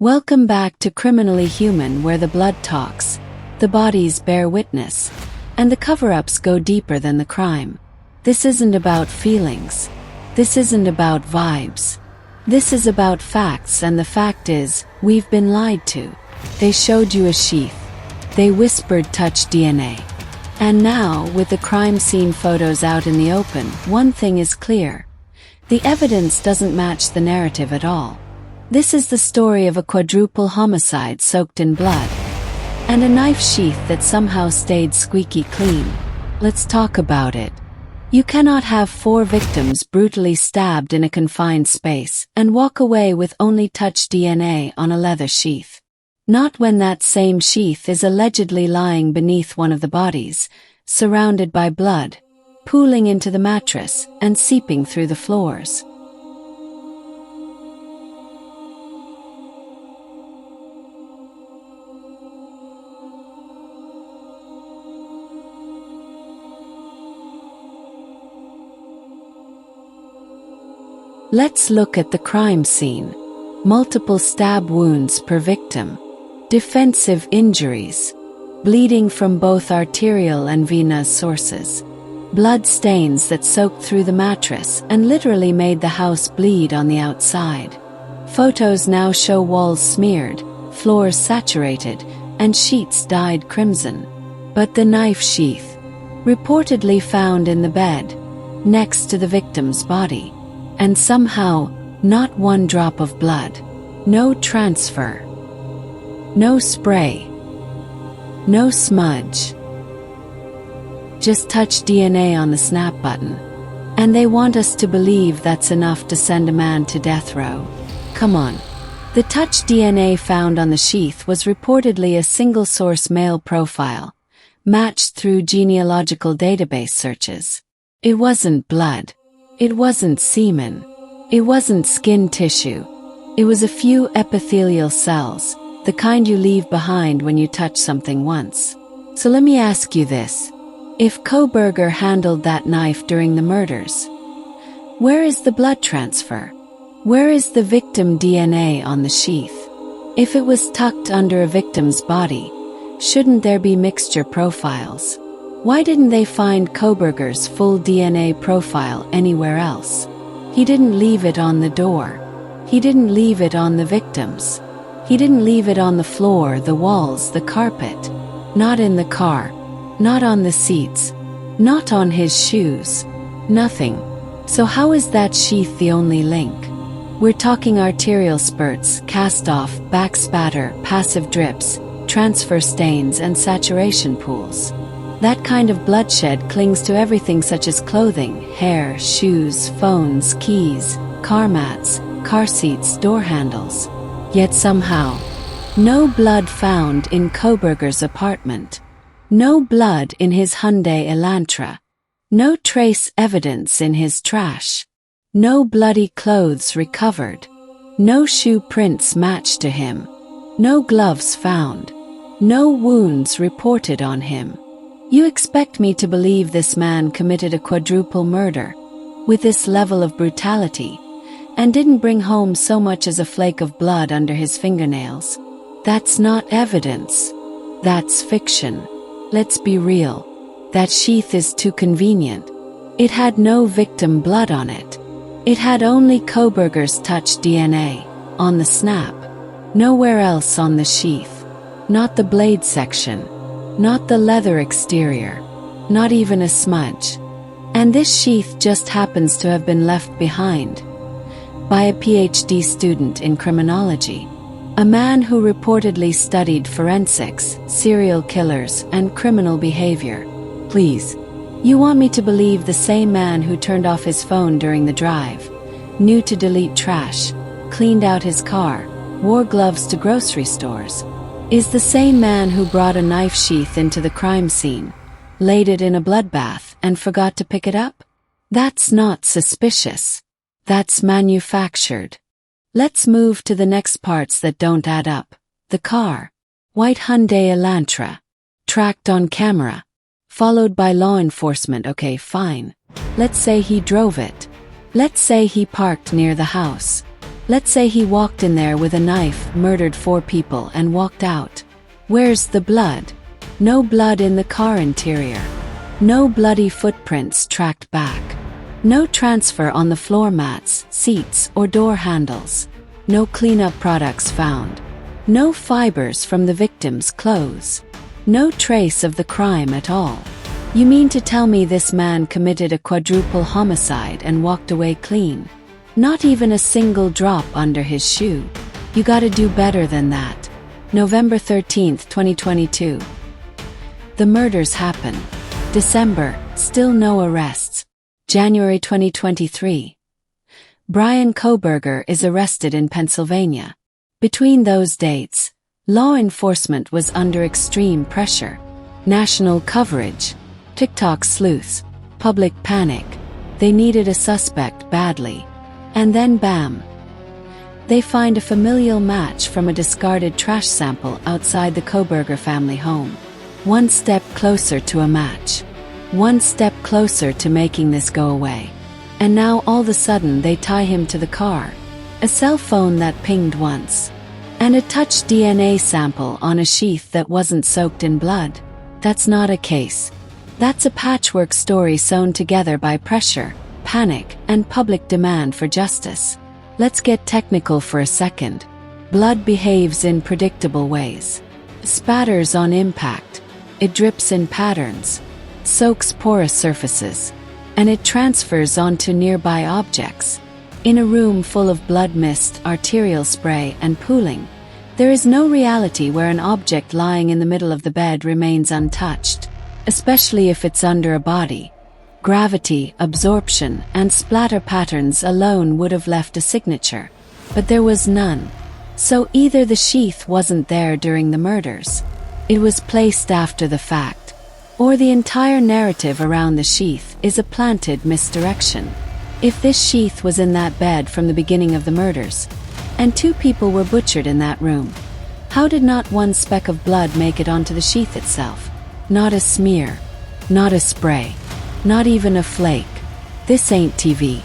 Welcome back to Criminally Human, where the blood talks, the bodies bear witness, and the cover-ups go deeper than the crime. This isn't about feelings. This isn't about vibes. This is about facts, and the fact is, we've been lied to. They showed you a sheath. They whispered touch DNA. And now, with the crime scene photos out in the open, one thing is clear. The evidence doesn't match the narrative at all. This is the story of a quadruple homicide soaked in blood, and a knife sheath that somehow stayed squeaky clean. Let's talk about it. You cannot have 4 victims brutally stabbed in a confined space and walk away with only touch DNA on a leather sheath. Not when that same sheath is allegedly lying beneath one of the bodies, surrounded by blood, pooling into the mattress and seeping through the floors. Let's look at the crime scene. Multiple stab wounds per victim. Defensive injuries. Bleeding from both arterial and venous sources. Blood stains that soaked through the mattress and literally made the house bleed on the outside. Photos now show walls smeared, floors saturated, and sheets dyed crimson. But the knife sheath, reportedly found in the bed, next to the victim's body. And somehow, not one drop of blood. No transfer. No spray. No smudge. Just touch DNA on the snap button. And they want us to believe that's enough to send a man to death row. Come on. The touch DNA found on the sheath was reportedly a single-source male profile, matched through genealogical database searches. It wasn't blood. It wasn't semen. It wasn't skin tissue. It was a few epithelial cells, the kind you leave behind when you touch something once. So let me ask you this. If Kohberger handled that knife during the murders, where is the blood transfer? Where is the victim DNA on the sheath? If it was tucked under a victim's body, shouldn't there be mixture profiles? Why didn't they find Kohberger's full DNA profile anywhere else? He didn't leave it on the door. He didn't leave it on the victims. He didn't leave it on the floor, the walls, the carpet. Not in the car. Not on the seats. Not on his shoes. Nothing. So how is that sheath the only link? We're talking arterial spurts, cast-off, back spatter, passive drips, transfer stains, and saturation pools. That kind of bloodshed clings to everything such as clothing, hair, shoes, phones, keys, car mats, car seats, door handles. Yet somehow, no blood found in Kohberger's apartment. No blood in his Hyundai Elantra. No trace evidence in his trash. No bloody clothes recovered. No shoe prints matched to him. No gloves found. No wounds reported on him. You expect me to believe this man committed a quadruple murder, with this level of brutality, and didn't bring home so much as a flake of blood under his fingernails? That's not evidence. That's fiction. Let's be real. That sheath is too convenient. It had no victim blood on it. It had only Kohberger's touch DNA, on the snap. Nowhere else on the sheath. Not the blade section. Not the leather exterior. Not even a smudge. And this sheath just happens to have been left behind by a PhD student in criminology. A man who reportedly studied forensics, serial killers, and criminal behavior. Please. You want me to believe the same man who turned off his phone during the drive, knew to delete trash, cleaned out his car, wore gloves to grocery stores, is the same man who brought a knife sheath into the crime scene, laid it in a bloodbath, and forgot to pick it up? That's not suspicious. That's manufactured. Let's move to the next parts that don't add up. The car. White Hyundai Elantra. Tracked on camera. Followed by law enforcement. Okay, fine. Let's say he drove it. Let's say he parked near the house. Let's say he walked in there with a knife, murdered 4 people, and walked out. Where's the blood? No blood in the car interior. No bloody footprints tracked back. No transfer on the floor mats, seats, or door handles. No cleanup products found. No fibers from the victim's clothes. No trace of the crime at all. You mean to tell me this man committed a quadruple homicide and walked away clean? Not even a single drop under his shoe. You gotta do better than that. November 13th, 2022. The murders happen. December, still no arrests. January 2023. Bryan Kohberger is arrested in Pennsylvania. Between those dates, law enforcement was under extreme pressure. National coverage, TikTok sleuths, public panic. They needed a suspect badly. And then bam! They find a familial match from a discarded trash sample outside the Kohberger family home. One step closer to a match. One step closer to making this go away. And now all of a sudden they tie him to the car. A cell phone that pinged once. And a touched DNA sample on a sheath that wasn't soaked in blood. That's not a case. That's a patchwork story sewn together by pressure, panic, and public demand for justice. Let's get technical for a second. Blood behaves in predictable ways. Spatters on impact. It drips in patterns. Soaks porous surfaces. And it transfers onto nearby objects. In a room full of blood mist, arterial spray, and pooling, there is no reality where an object lying in the middle of the bed remains untouched, especially if it's under a body. Gravity, absorption, and splatter patterns alone would have left a signature, but there was none. So either the sheath wasn't there during the murders, it was placed after the fact, or the entire narrative around the sheath is a planted misdirection. If this sheath was in that bed from the beginning of the murders, and 2 people were butchered in that room, how did not one speck of blood make it onto the sheath itself? Not a smear. Not a spray. Not even a flake. This ain't TV.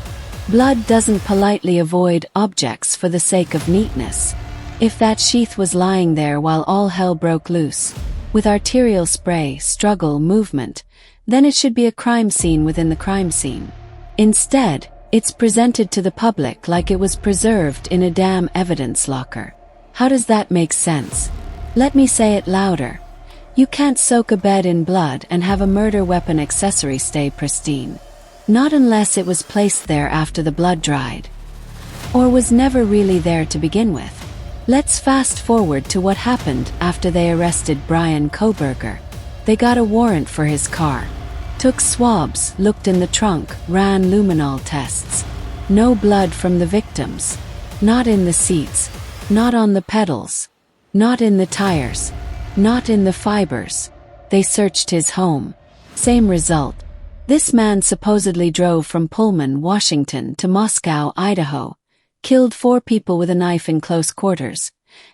Blood doesn't politely avoid objects for the sake of neatness. If that sheath was lying there while all hell broke loose, with arterial spray, struggle, movement, then it should be a crime scene within the crime scene. Instead, it's presented to the public like it was preserved in a damn evidence locker. How does that make sense? Let me say it louder. You can't soak a bed in blood and have a murder weapon accessory stay pristine. Not unless it was placed there after the blood dried. Or was never really there to begin with. Let's fast forward to what happened after they arrested Bryan Kohberger. They got a warrant for his car. Took swabs, looked in the trunk, ran luminol tests. No blood from the victims. Not in the seats. Not on the pedals. Not in the tires. Not in the fibers. They searched his home. Same result. This man supposedly drove from Pullman, Washington to Moscow, Idaho, killed 4 people with a knife in close quarters,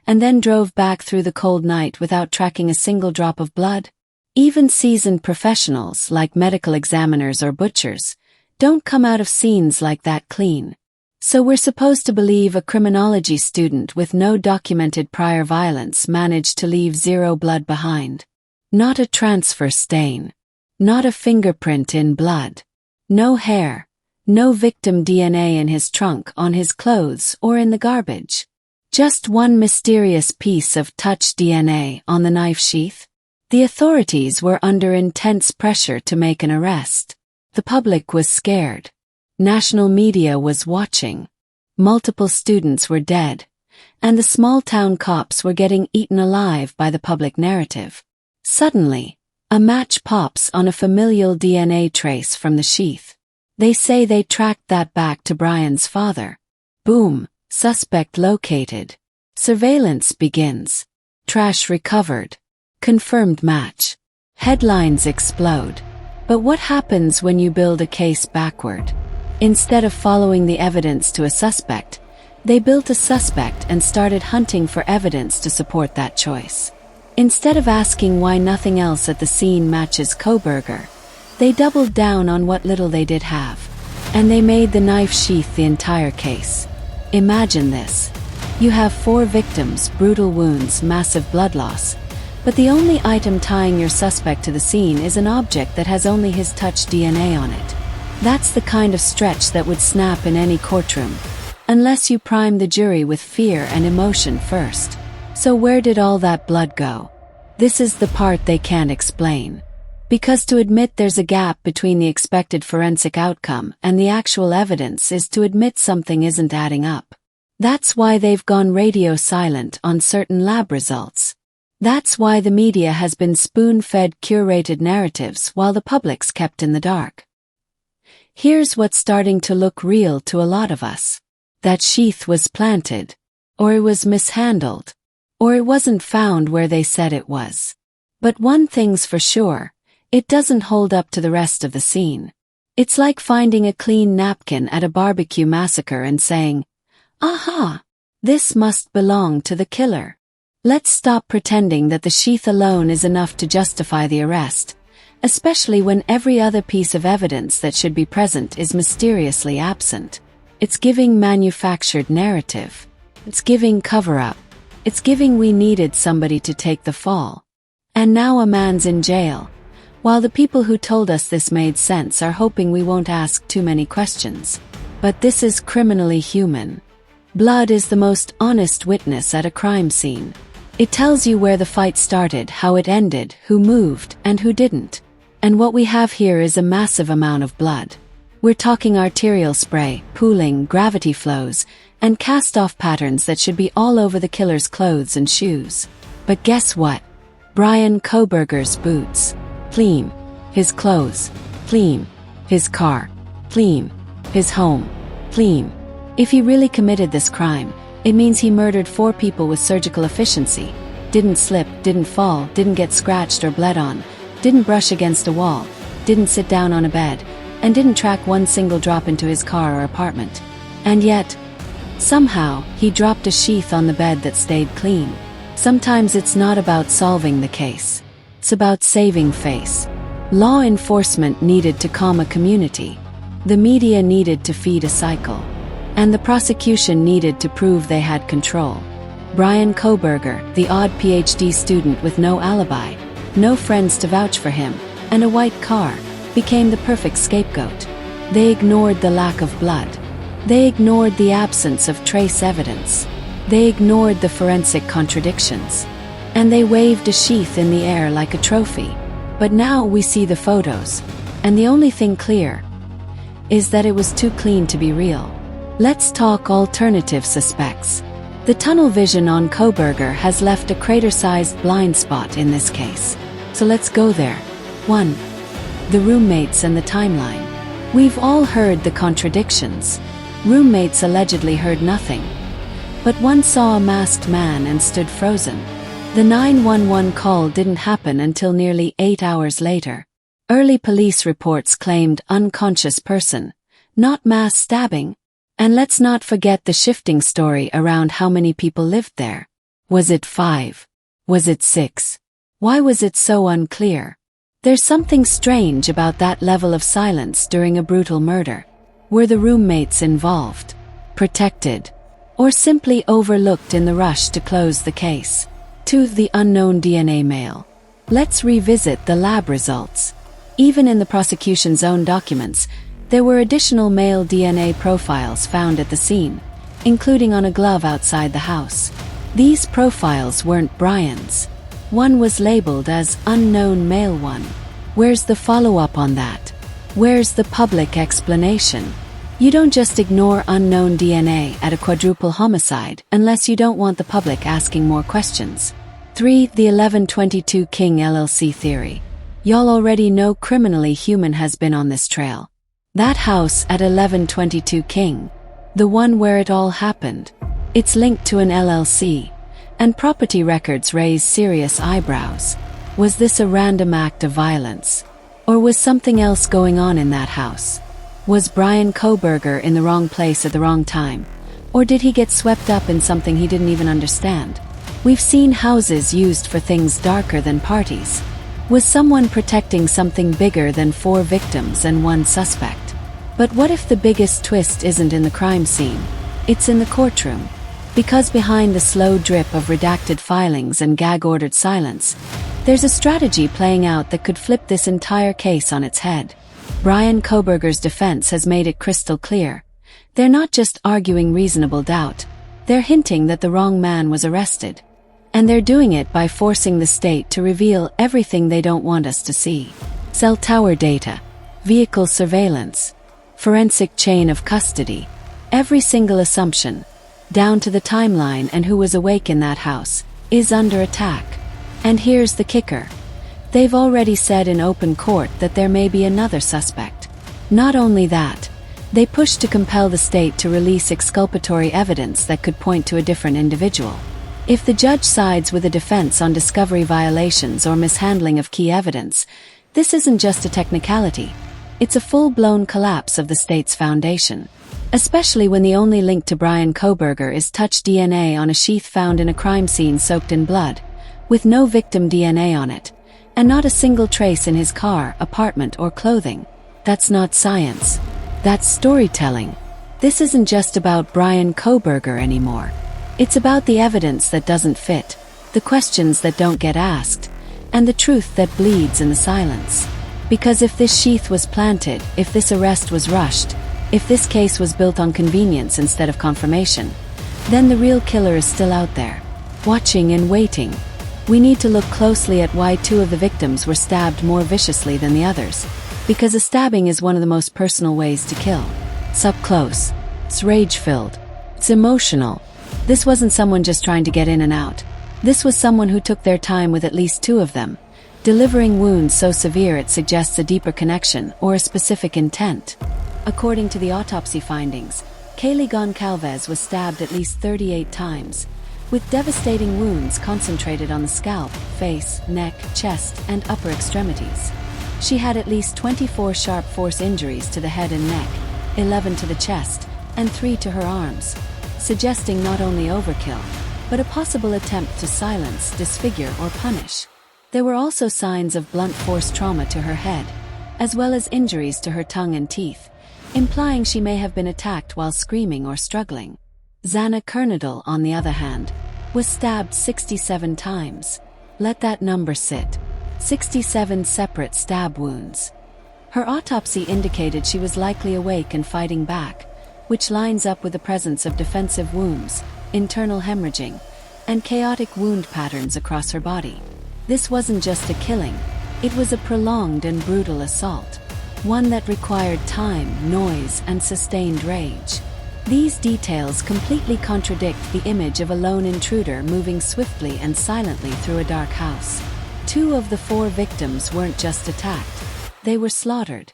and then drove back through the cold night without tracking a single drop of blood. Even seasoned professionals like medical examiners or butchers don't come out of scenes like that clean. So we're supposed to believe a criminology student with no documented prior violence managed to leave 0 blood behind. Not a transfer stain. Not a fingerprint in blood. No hair. No victim DNA in his trunk, on his clothes, or in the garbage. Just one mysterious piece of touched DNA on the knife sheath. The authorities were under intense pressure to make an arrest. The public was scared. National media was watching. Multiple students were dead. And the small-town cops were getting eaten alive by the public narrative. Suddenly, a match pops on a familial DNA trace from the sheath. They say they tracked that back to Bryan's father. Boom, suspect located. Surveillance begins. Trash recovered. Confirmed match. Headlines explode. But what happens when you build a case backward? Instead of following the evidence to a suspect, they built a suspect and started hunting for evidence to support that choice. Instead of asking why nothing else at the scene matches Kohberger, they doubled down on what little they did have. And they made the knife sheath the entire case. Imagine this. You have 4 victims, brutal wounds, massive blood loss. But the only item tying your suspect to the scene is an object that has only his touch DNA on it. That's the kind of stretch that would snap in any courtroom, unless you prime the jury with fear and emotion first. So where did all that blood go? This is the part they can't explain. Because to admit there's a gap between the expected forensic outcome and the actual evidence is to admit something isn't adding up. That's why they've gone radio silent on certain lab results. That's why the media has been spoon-fed curated narratives while the public's kept in the dark. Here's what's starting to look real to a lot of us. That sheath was planted, or it was mishandled, or it wasn't found where they said it was. But one thing's for sure, it doesn't hold up to the rest of the scene. It's like finding a clean napkin at a barbecue massacre and saying, "Aha! This must belong to the killer." Let's stop pretending that the sheath alone is enough to justify the arrest, especially when every other piece of evidence that should be present is mysteriously absent. It's giving manufactured narrative. It's giving cover-up. It's giving we needed somebody to take the fall. And now a man's in jail, while the people who told us this made sense are hoping we won't ask too many questions. But this is criminally human. Blood is the most honest witness at a crime scene. It tells you where the fight started, how it ended, who moved, and who didn't. And what we have here is a massive amount of blood. We're talking arterial spray, pooling, gravity flows, and cast-off patterns that should be all over the killer's clothes and shoes. But guess what? Bryan Kohberger's boots. Clean. His clothes. Clean. His car. Clean. His home. Clean. If he really committed this crime, it means he murdered 4 people with surgical efficiency. Didn't slip, didn't fall, didn't get scratched or bled on, didn't brush against a wall, didn't sit down on a bed, and didn't track one single drop into his car or apartment. And yet, somehow, he dropped a sheath on the bed that stayed clean. Sometimes it's not about solving the case. It's about saving face. Law enforcement needed to calm a community. The media needed to feed a cycle. And the prosecution needed to prove they had control. Bryan Kohberger, the odd PhD student with no alibi, no friends to vouch for him, and a white car, became the perfect scapegoat. They ignored the lack of blood. They ignored the absence of trace evidence. They ignored the forensic contradictions. And they waved a sheath in the air like a trophy. But now we see the photos, and the only thing clear is that it was too clean to be real. Let's talk alternative suspects. The tunnel vision on Kohberger has left a crater-sized blind spot in this case. So let's go there. 1. The roommates and the timeline. We've all heard the contradictions. Roommates allegedly heard nothing. But one saw a masked man and stood frozen. The 911 call didn't happen until nearly 8 hours later. Early police reports claimed unconscious person, not mass stabbing. And let's not forget the shifting story around how many people lived there. Was it 5? Was it 6? Why was it so unclear? There's something strange about that level of silence during a brutal murder. Were the roommates involved, protected, or simply overlooked in the rush to close the case? 2. The unknown DNA male. Let's revisit the lab results. Even in the prosecution's own documents, there were additional male DNA profiles found at the scene, including on a glove outside the house. These profiles weren't Bryan's. One was labeled as unknown male 1. Where's the follow-up on that? Where's the public explanation? You don't just ignore unknown DNA at a quadruple homicide unless you don't want the public asking more questions. 3. The 1122 King LLC theory. Y'all already know criminally human has been on this trail. That house at 1122 King, the one where it all happened, it's linked to an LLC, and property records raise serious eyebrows. Was this a random act of violence? Or was something else going on in that house? Was Bryan Kohberger in the wrong place at the wrong time? Or did he get swept up in something he didn't even understand? We've seen houses used for things darker than parties. Was someone protecting something bigger than 4 victims and 1 suspect? But what if the biggest twist isn't in the crime scene? It's in the courtroom. Because behind the slow drip of redacted filings and gag-ordered silence, there's a strategy playing out that could flip this entire case on its head. Bryan Kohberger's defense has made it crystal clear. They're not just arguing reasonable doubt. They're hinting that the wrong man was arrested. And they're doing it by forcing the state to reveal everything they don't want us to see. Cell tower data, vehicle surveillance, forensic chain of custody. Every single assumption, down to the timeline and who was awake in that house, is under attack. And here's the kicker. They've already said in open court that there may be another suspect. Not only that, they push to compel the state to release exculpatory evidence that could point to a different individual. If the judge sides with the defense on discovery violations or mishandling of key evidence, this isn't just a technicality. It's a full-blown collapse of the state's foundation. Especially when the only link to Bryan Kohberger is touch DNA on a sheath found in a crime scene soaked in blood, with no victim DNA on it, and not a single trace in his car, apartment, or clothing. That's not science. That's storytelling. This isn't just about Bryan Kohberger anymore. It's about the evidence that doesn't fit, the questions that don't get asked, and the truth that bleeds in the silence. Because if this sheath was planted, if this arrest was rushed, if this case was built on convenience instead of confirmation, then the real killer is still out there, watching and waiting. We need to look closely at why two of the victims were stabbed more viciously than the others. Because a stabbing is one of the most personal ways to kill. It's up close. It's rage-filled. It's emotional. This wasn't someone just trying to get in and out. This was someone who took their time with at least two of them, delivering wounds so severe it suggests a deeper connection or a specific intent. According to the autopsy findings, Kaylee Goncalves was stabbed at least 38 times, with devastating wounds concentrated on the scalp, face, neck, chest, and upper extremities. She had at least 24 sharp force injuries to the head and neck, 11 to the chest, and 3 to her arms, suggesting not only overkill, but a possible attempt to silence, disfigure, or punish. There were also signs of blunt force trauma to her head, as well as injuries to her tongue and teeth, implying she may have been attacked while screaming or struggling. Xana Kernodle, on the other hand, was stabbed 67 times. Let that number sit. 67 separate stab wounds. Her autopsy indicated she was likely awake and fighting back, which lines up with the presence of defensive wounds, internal hemorrhaging, and chaotic wound patterns across her body. This wasn't just a killing, it was a prolonged and brutal assault, one that required time, noise, and sustained rage. These details completely contradict the image of a lone intruder moving swiftly and silently through a dark house. 2 of the 4 victims weren't just attacked, they were slaughtered.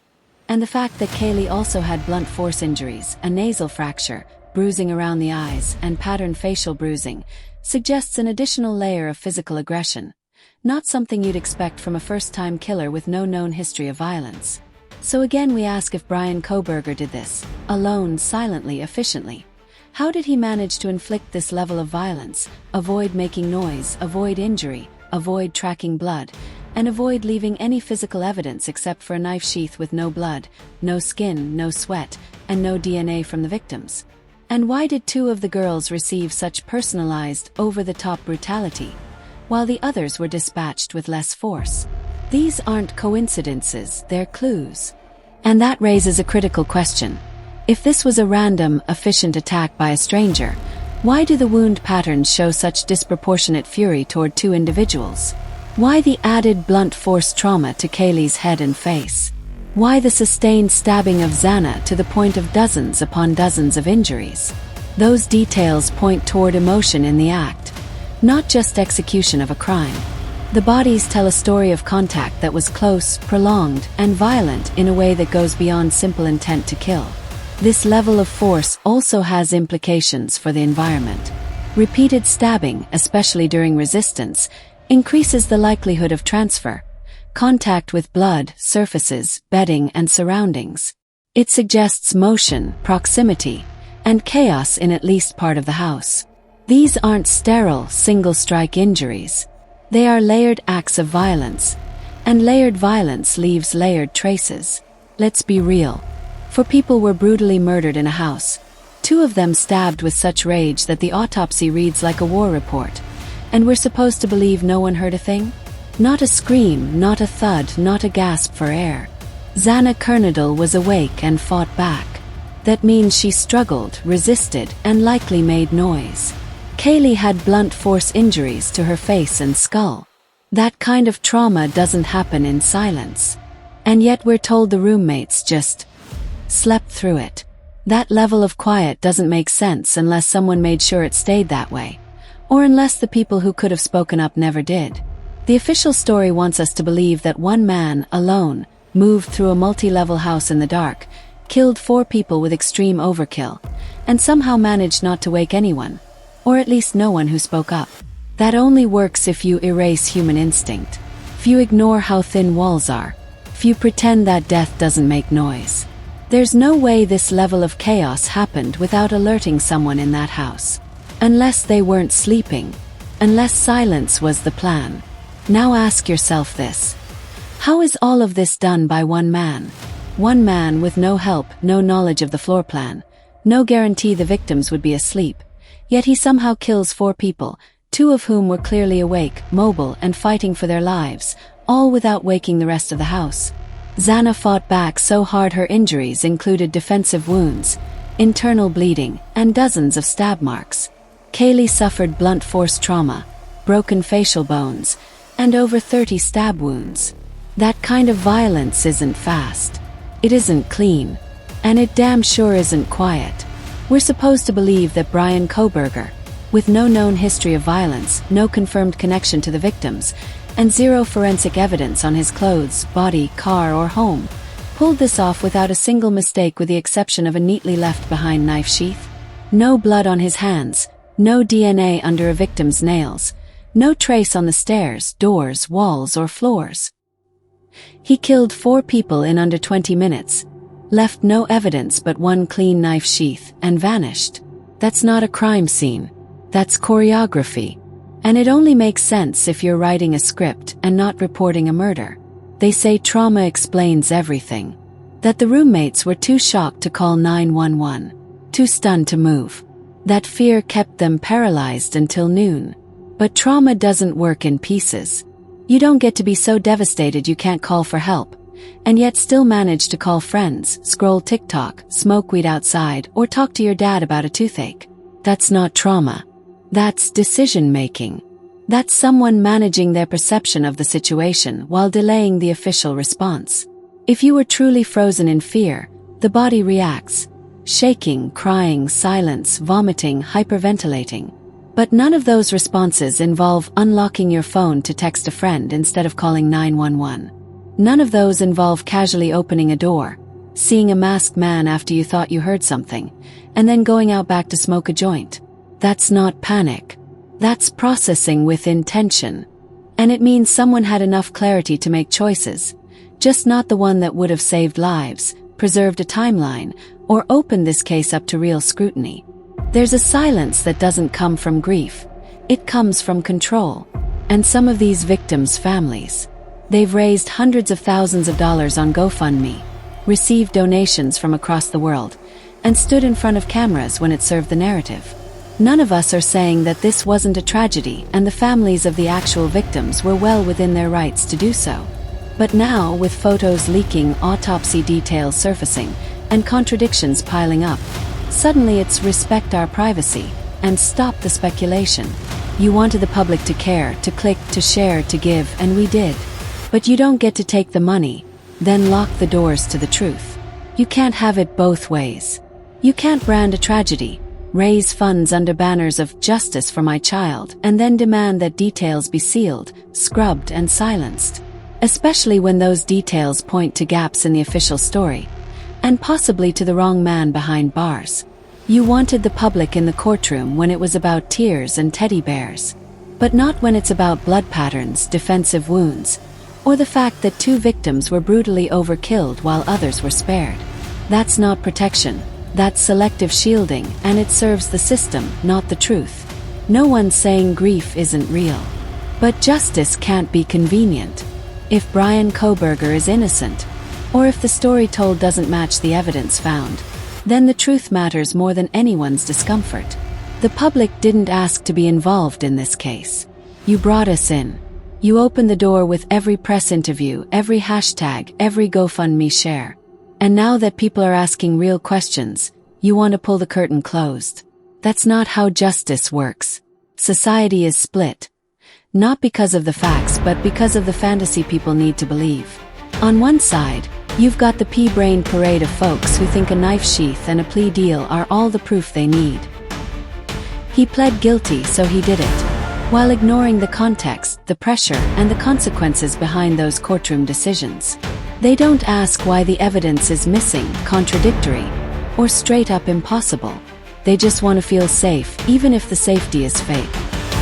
And the fact that Kaylee also had blunt force injuries, a nasal fracture, bruising around the eyes, and patterned facial bruising, suggests an additional layer of physical aggression, not something you'd expect from a first-time killer with no known history of violence. So again we ask if Bryan Kohberger did this, alone, silently, efficiently. How did he manage to inflict this level of violence, avoid making noise, avoid injury, avoid tracking blood, and avoid leaving any physical evidence except for a knife sheath with no blood, no skin, no sweat, and no DNA from the victims? And why did 2 of the girls receive such personalized, over-the-top brutality, while the others were dispatched with less force? These aren't coincidences, they're clues. And that raises a critical question. If this was a random, efficient attack by a stranger, why do the wound patterns show such disproportionate fury toward 2 individuals? Why the added blunt force trauma to Kaylee's head and face? Why the sustained stabbing of Xana to the point of dozens upon dozens of injuries? Those details point toward emotion in the act, not just execution of a crime. The bodies tell a story of contact that was close, prolonged, and violent in a way that goes beyond simple intent to kill. This level of force also has implications for the environment. Repeated stabbing, especially during resistance, increases the likelihood of transfer, contact with blood, surfaces, bedding, and surroundings. It suggests motion, proximity, and chaos in at least part of the house. These aren't sterile, single-strike injuries. They are layered acts of violence, and layered violence leaves layered traces. Let's be real. 4 people were brutally murdered in a house. 2 of them stabbed with such rage that the autopsy reads like a war report. And we're supposed to believe no one heard a thing? Not a scream, not a thud, not a gasp for air. Xana Kernadal was awake and fought back. That means she struggled, resisted, and likely made noise. Kaylee had blunt force injuries to her face and skull. That kind of trauma doesn't happen in silence. And yet we're told the roommates just slept through it. That level of quiet doesn't make sense unless someone made sure it stayed that way. Or unless the people who could have spoken up never did. The official story wants us to believe that one man, alone, moved through a multi-level house in the dark, killed 4 people with extreme overkill, and somehow managed not to wake anyone. Or at least no one who spoke up. That only works if you erase human instinct. If you ignore how thin walls are. If you pretend that death doesn't make noise. There's no way this level of chaos happened without alerting someone in that house. Unless they weren't sleeping. Unless silence was the plan. Now ask yourself this. How is all of this done by one man? One man with no help, no knowledge of the floor plan. No guarantee the victims would be asleep. Yet he somehow kills 4 people, 2 of whom were clearly awake, mobile, and fighting for their lives, all without waking the rest of the house. Xana fought back so hard her injuries included defensive wounds, internal bleeding, and dozens of stab marks. Kaylee suffered blunt force trauma, broken facial bones, and over 30 stab wounds. That kind of violence isn't fast. It isn't clean. And it damn sure isn't quiet. We're supposed to believe that Bryan Kohberger, with no known history of violence, no confirmed connection to the victims, and 0 forensic evidence on his clothes, body, car, or home, pulled this off without a single mistake with the exception of a neatly left-behind knife sheath. No blood on his hands, no DNA under a victim's nails, no trace on the stairs, doors, walls, or floors. He killed 4 people in under 20 minutes, left no evidence but one clean knife sheath, and vanished. That's not a crime scene. That's choreography. And it only makes sense if you're writing a script and not reporting a murder. They say trauma explains everything. That the roommates were too shocked to call 911. Too stunned to move. That fear kept them paralyzed until noon. But trauma doesn't work in pieces. You don't get to be so devastated you can't call for help, and yet still manage to call friends, scroll TikTok, smoke weed outside, or talk to your dad about a toothache. That's not trauma. That's decision-making. That's someone managing their perception of the situation while delaying the official response. If you were truly frozen in fear, the body reacts. Shaking, crying, silence, vomiting, hyperventilating. But none of those responses involve unlocking your phone to text a friend instead of calling 911. None of those involve casually opening a door, seeing a masked man after you thought you heard something, and then going out back to smoke a joint. That's not panic. That's processing with intention. And it means someone had enough clarity to make choices, just not the one that would have saved lives, preserved a timeline, or opened this case up to real scrutiny. There's a silence that doesn't come from grief. It comes from control. And some of these victims' families. They've raised hundreds of thousands of dollars on GoFundMe, received donations from across the world, and stood in front of cameras when it served the narrative. None of us are saying that this wasn't a tragedy and the families of the actual victims were well within their rights to do so. But now, with photos leaking, autopsy details surfacing, and contradictions piling up, suddenly it's respect our privacy and stop the speculation. You wanted the public to care, to click, to share, to give, and we did. But you don't get to take the money, then lock the doors to the truth. You can't have it both ways. You can't brand a tragedy, raise funds under banners of justice for my child, and then demand that details be sealed, scrubbed, and silenced. Especially when those details point to gaps in the official story, and possibly to the wrong man behind bars. You wanted the public in the courtroom when it was about tears and teddy bears, but not when it's about blood patterns, defensive wounds, or the fact that 2 victims were brutally overkilled while others were spared. That's not protection. That's selective shielding, and it serves the system, not the truth. No one's saying grief isn't real. But justice can't be convenient. If Bryan Kohberger is innocent, or if the story told doesn't match the evidence found, then the truth matters more than anyone's discomfort. The public didn't ask to be involved in this case. You brought us in. You opened the door with every press interview, every hashtag, every GoFundMe share. And now that people are asking real questions, you want to pull the curtain closed. That's not how justice works. Society is split. Not because of the facts, but because of the fantasy people need to believe. On one side, you've got the pea-brained parade of folks who think a knife sheath and a plea deal are all the proof they need. He pled guilty, so he did it, while ignoring the context, the pressure, and the consequences behind those courtroom decisions. They don't ask why the evidence is missing, contradictory, or straight up impossible. They just want to feel safe, even if the safety is fake.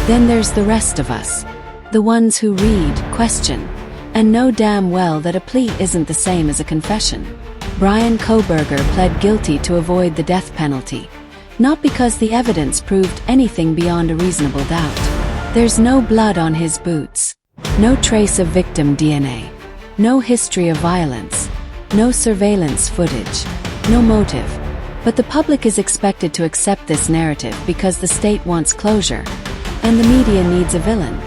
Then there's the rest of us. The ones who read, question, and know damn well that a plea isn't the same as a confession. Bryan Kohberger pled guilty to avoid the death penalty, not because the evidence proved anything beyond a reasonable doubt. There's no blood on his boots, no trace of victim DNA, no history of violence, no surveillance footage, no motive. But the public is expected to accept this narrative because the state wants closure, and the media needs a villain.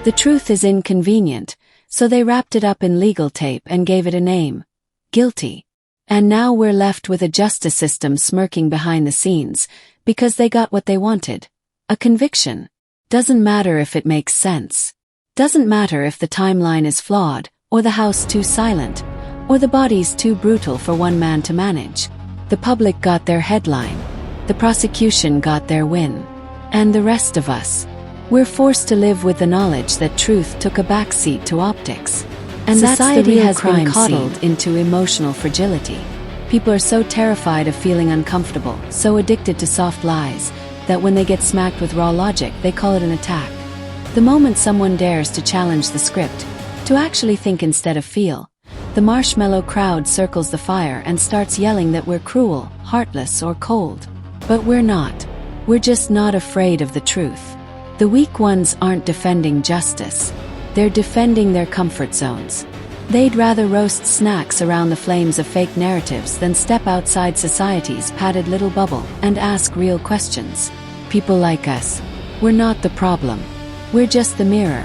The truth is inconvenient, so they wrapped it up in legal tape and gave it a name: guilty. And now we're left with a justice system smirking behind the scenes, because they got what they wanted. A conviction. Doesn't matter if it makes sense. Doesn't matter if the timeline is flawed, or the house too silent, or the bodies too brutal for one man to manage. The public got their headline. The prosecution got their win. And the rest of us, we're forced to live with the knowledge that truth took a backseat to optics. And society has been coddled into emotional fragility. People are so terrified of feeling uncomfortable, so addicted to soft lies, that when they get smacked with raw logic, they call it an attack. The moment someone dares to challenge the script, to actually think instead of feel, the marshmallow crowd circles the fire and starts yelling that we're cruel, heartless, or cold. But we're not. We're just not afraid of the truth. The weak ones aren't defending justice. They're defending their comfort zones. They'd rather roast snacks around the flames of fake narratives than step outside society's padded little bubble and ask real questions. People like us, we're not the problem. We're just the mirror.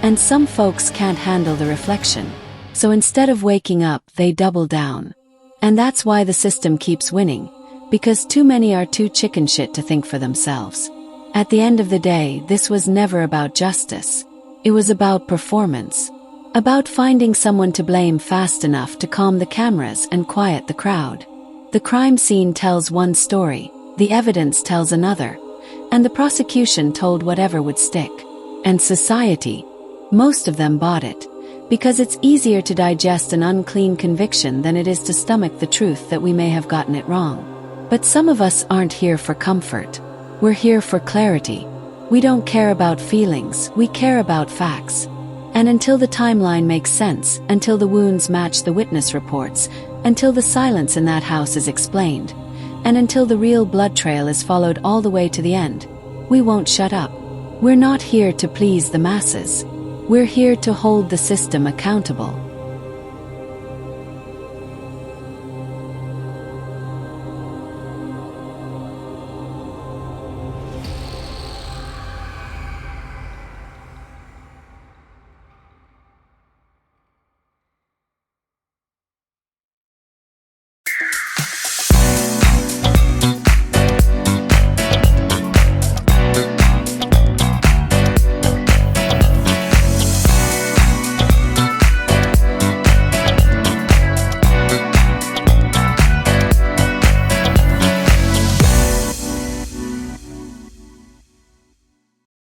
And some folks can't handle the reflection. So instead of waking up, they double down. And that's why the system keeps winning, because too many are too chicken shit to think for themselves. At the end of the day, this was never about justice. It was about performance. About finding someone to blame fast enough to calm the cameras and quiet the crowd. The crime scene tells one story, the evidence tells another, and the prosecution told whatever would stick. And society, most of them bought it, because it's easier to digest an unclean conviction than it is to stomach the truth that we may have gotten it wrong. But some of us aren't here for comfort. We're here for clarity. We don't care about feelings, we care about facts. And until the timeline makes sense, until the wounds match the witness reports, until the silence in that house is explained, and until the real blood trail is followed all the way to the end, we won't shut up. We're not here to please the masses. We're here to hold the system accountable.